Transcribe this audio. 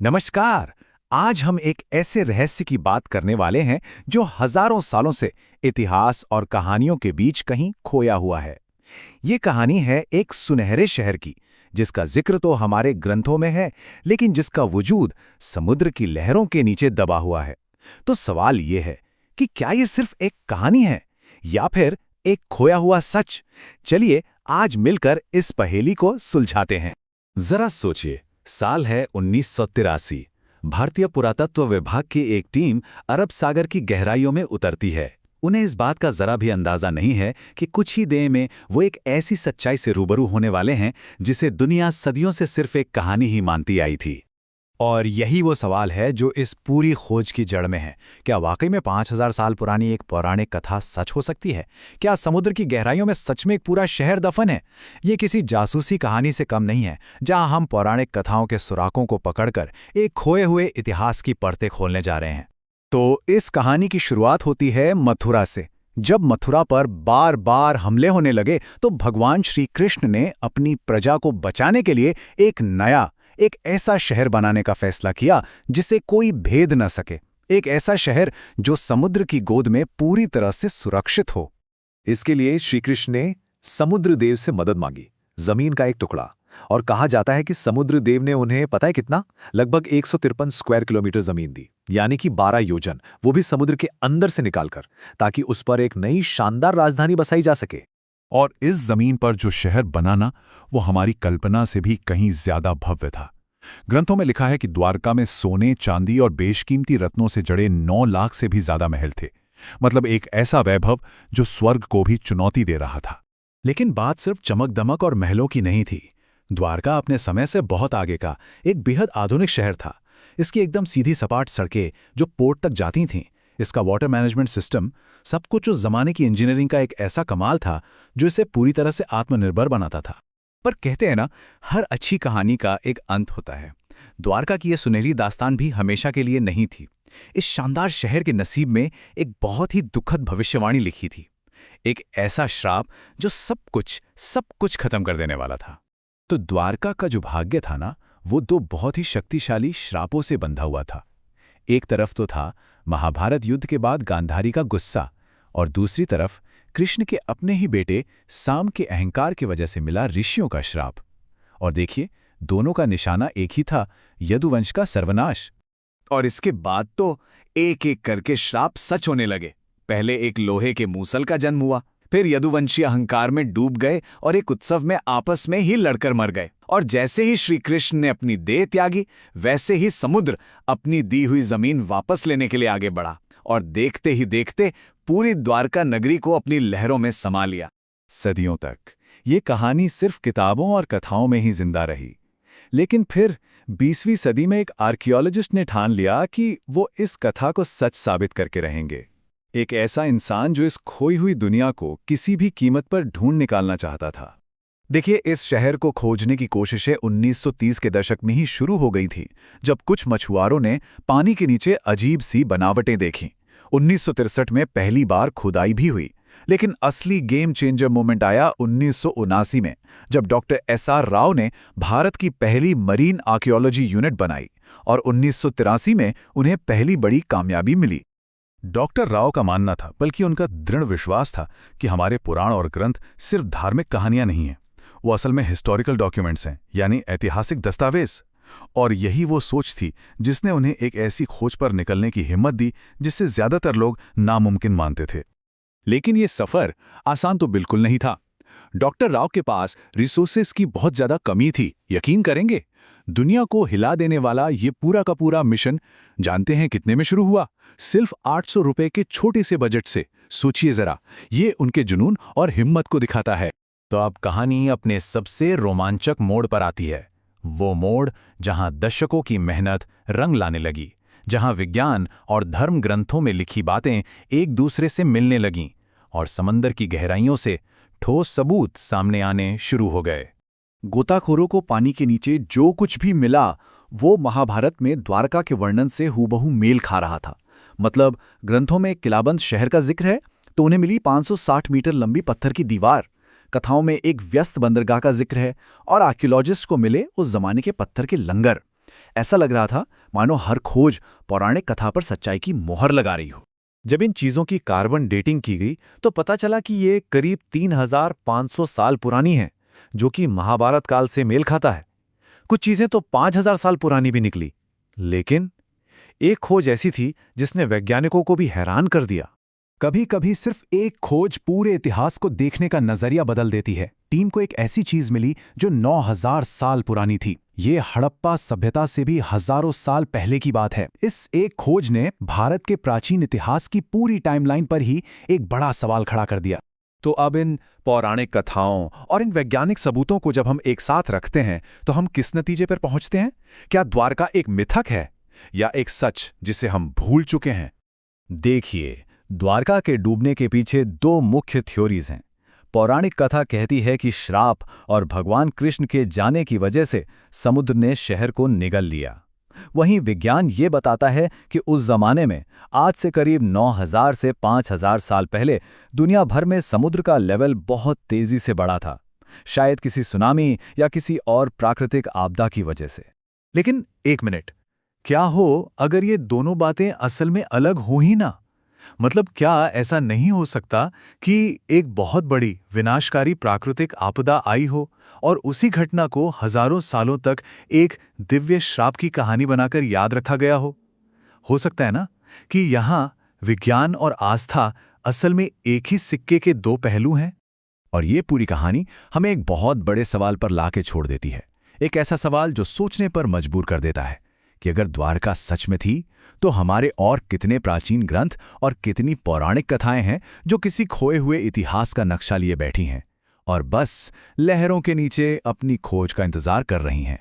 नमस्कार। आज हम एक ऐसे रहस्य की बात करने वाले हैं जो हजारों सालों से इतिहास और कहानियों के बीच कहीं खोया हुआ है। ये कहानी है एक सुनहरे शहर की, जिसका जिक्र तो हमारे ग्रंथों में है, लेकिन जिसका वजूद समुद्र की लहरों के नीचे दबा हुआ है। तो सवाल ये है कि क्या ये सिर्फ एक कहानी है या फिर एक खोया हुआ सच? चलिए आज मिलकर इस पहेली को सुलझाते हैं। जरा सोचिए, साल है 1983। भारतीय पुरातत्व विभाग की एक टीम अरब सागर की गहराइयों में उतरती है। उन्हें इस बात का जरा भी अंदाजा नहीं है कि कुछ ही देर में वो एक ऐसी सच्चाई से रूबरू होने वाले हैं जिसे दुनिया सदियों से सिर्फ एक कहानी ही मानती आई थी। और यही वो सवाल है जो इस पूरी खोज की जड़ में है। क्या वाकई में 5000 साल पुरानी एक पौराणिक कथा सच हो सकती है? क्या समुद्र की गहराइयों में सच में एक पूरा शहर दफन है? ये किसी जासूसी कहानी से कम नहीं है, जहां हम पौराणिक कथाओं के सुराखों को पकड़कर एक खोए हुए इतिहास की परतें खोलने जा रहे हैं। तो इस कहानी की शुरुआत होती है मथुरा से। जब मथुरा पर बार बार हमले होने लगे तो भगवान श्री कृष्ण ने अपनी प्रजा को बचाने के लिए एक ऐसा शहर बनाने का फैसला किया जिसे कोई भेद न सके। एक ऐसा शहर जो समुद्र की गोद में पूरी तरह से सुरक्षित हो। इसके लिए श्री कृष्ण ने समुद्र देव से मदद मांगी, जमीन का एक टुकड़ा। और कहा जाता है कि समुद्र देव ने उन्हें पता है कितना, लगभग 153 स्क्वायर किलोमीटर जमीन दी, यानी कि 12 योजन, वो भी समुद्र के अंदर से निकालकर, ताकि उस पर एक नई शानदार राजधानी बसाई जा सके। और इस जमीन पर जो शहर बनाना, वो हमारी कल्पना से भी कहीं ज्यादा भव्य था। ग्रंथों में लिखा है कि द्वारका में सोने, चांदी और बेशकीमती रत्नों से जड़े 9 लाख से भी ज्यादा महल थे। मतलब एक ऐसा वैभव जो स्वर्ग को भी चुनौती दे रहा था। लेकिन बात सिर्फ चमक दमक और महलों की नहीं थी। द्वारका अपने समय से बहुत आगे का एक बेहद आधुनिक शहर था। इसकी एकदम सीधी सपाट सड़कें जो पोर्ट तक जाती थीं, इसका वाटर मैनेजमेंट सिस्टम, सब कुछ उस जमाने की इंजीनियरिंग का एक ऐसा कमाल था जो इसे पूरी तरह से आत्मनिर्भर बनाता था। पर कहते हैं ना, हर अच्छी कहानी का एक अंत होता है। द्वारका की यह सुनहरी दास्तान भी हमेशा के लिए नहीं थी। इस शानदार शहर के नसीब में एक बहुत ही दुखद भविष्यवाणी लिखी थी। एक ऐसा श्राप जो सब कुछ खत्म कर देने वाला था। तो द्वारका का जो भाग्य था ना, वो 2 बहुत ही शक्तिशाली श्रापों से बंधा हुआ था। एक तरफ तो था महाभारत युद्ध के बाद गांधारी का गुस्सा, और दूसरी तरफ कृष्ण के अपने ही बेटे साम के अहंकार की वजह से मिला ऋषियों का श्राप। और देखिए, दोनों का निशाना एक ही था, यदुवंश का सर्वनाश। और इसके बाद तो एक एक करके श्राप सच होने लगे। पहले एक लोहे के मूसल का जन्म हुआ, फिर यदुवंशी अहंकार में डूब गए और एक उत्सव में आपस में ही लड़कर मर गए। और जैसे ही श्री कृष्ण ने अपनी देह त्यागी, वैसे ही समुद्र अपनी दी हुई जमीन वापस लेने के लिए आगे बढ़ा, और देखते ही देखते पूरी द्वारका नगरी को अपनी लहरों में समा लिया। सदियों तक ये कहानी सिर्फ किताबों और कथाओं में ही जिंदा रही। लेकिन फिर 20वीं सदी में एक आर्कियोलॉजिस्ट ने ठान लिया कि वो इस कथा को सच साबित करके रहेंगे। एक ऐसा इंसान जो इस खोई हुई दुनिया को किसी भी कीमत पर ढूंढ निकालना चाहता था। देखिए, इस शहर को खोजने की कोशिशें 1930 के दशक में ही शुरू हो गई थी, जब कुछ मछुआरों ने पानी के नीचे अजीब सी बनावटें देखीं। 1963 में पहली बार खुदाई भी हुई। लेकिन असली गेम चेंजर मोमेंट आया 1979 में, जब डॉक्टर एसआर राव ने भारत की पहली मरीन आर्कियोलॉजी यूनिट बनाई, और 1983 में उन्हें पहली बड़ी कामयाबी मिली। डॉक्टर राव का मानना था, बल्कि उनका दृढ़ विश्वास था, कि हमारे पुराण और ग्रंथ सिर्फ धार्मिक कहानियां नहीं हैं, वो असल में हिस्टोरिकल डॉक्यूमेंट्स हैं, यानी ऐतिहासिक दस्तावेज। और यही वो सोच थी जिसने उन्हें एक ऐसी खोज पर निकलने की हिम्मत दी जिससे ज्यादातर लोग नामुमकिन मानते थे। लेकिन ये सफर आसान तो बिल्कुल नहीं था। डॉक्टर राव के पास रिसोर्सेस की बहुत ज्यादा कमी थी। यकीन करेंगे, दुनिया को हिला देने वाला ये पूरा का पूरा मिशन जानते हैं कितने में शुरू हुआ? सिर्फ 800 रुपए के छोटे से बजट से। सोचिए जरा, ये उनके जुनून और हिम्मत को दिखाता है। तो अब कहानी अपने सबसे रोमांचक मोड़ पर आती है। वो मोड़ जहां दशकों की मेहनत रंग लाने लगी, जहां विज्ञान और धर्म ग्रंथों में लिखी बातें एक दूसरे से मिलने लगीं, और समंदर की गहराइयों से ठोस सबूत सामने आने शुरू हो गए। गोताखोरों को पानी के नीचे जो कुछ भी मिला, वो महाभारत में द्वारका के वर्णन से हूबहू मेल खा रहा था। मतलब, ग्रंथों में किलाबंद शहर का जिक्र है तो उन्हें मिली 560 मीटर लंबी पत्थर की दीवार। कथाओं में एक व्यस्त बंदरगाह का जिक्र है, और आर्कियोलॉजिस्ट को मिले उस जमाने के पत्थर के लंगर। ऐसा लग रहा था मानो हर खोज पौराणिक कथा पर सच्चाई की मोहर लगा रही हो। जब इन चीजों की कार्बन डेटिंग की गई तो पता चला कि ये करीब 3500 साल पुरानी है, जो कि महाभारत काल से मेल खाता है। कुछ चीजें तो 5000 साल पुरानी भी निकली। लेकिन एक खोज ऐसी थी जिसने वैज्ञानिकों को भी हैरान कर दिया। कभी कभी सिर्फ एक खोज पूरे इतिहास को देखने का नजरिया बदल देती है। टीम को एक ऐसी चीज मिली जो 9000 साल पुरानी थी। ये हड़प्पा सभ्यता से भी हजारों साल पहले की बात है। इस एक खोज ने भारत के प्राचीन इतिहास की पूरी टाइमलाइन पर ही एक बड़ा सवाल खड़ा कर दिया। तो अब इन पौराणिक कथाओं और इन वैज्ञानिक सबूतों को जब हम एक साथ रखते हैं तो हम किस नतीजे पर पहुंचते हैं? क्या द्वारका एक मिथक है या एक सच जिसे हम भूल चुके हैं? देखिए, द्वारका के डूबने के पीछे दो मुख्य थ्योरीज हैं। पौराणिक कथा कहती है कि श्राप और भगवान कृष्ण के जाने की वजह से समुद्र ने शहर को निगल लिया। वहीं विज्ञान ये बताता है कि उस जमाने में आज से करीब 9000 से 5000 साल पहले दुनिया भर में समुद्र का लेवल बहुत तेजी से बढ़ा था, शायद किसी सुनामी या किसी और प्राकृतिक आपदा की वजह से। लेकिन एक मिनट, क्या हो अगर ये दोनों बातें असल में अलग हो ही ना? मतलब क्या ऐसा नहीं हो सकता कि एक बहुत बड़ी विनाशकारी प्राकृतिक आपदा आई हो और उसी घटना को हजारों सालों तक एक दिव्य श्राप की कहानी बनाकर याद रखा गया हो? हो सकता है ना कि यहाँ विज्ञान और आस्था असल में एक ही सिक्के के दो पहलू हैं? और ये पूरी कहानी हमें एक बहुत बड़े सवाल पर लाके छोड़ देती है। एक ऐसा सवाल जो सोचने पर मजबूर कर देता है कि अगर द्वारका सच में थी तो हमारे और कितने प्राचीन ग्रंथ और कितनी पौराणिक कथाएं हैं जो किसी खोए हुए इतिहास का नक्शा लिए बैठी हैं और बस लहरों के नीचे अपनी खोज का इंतजार कर रही हैं।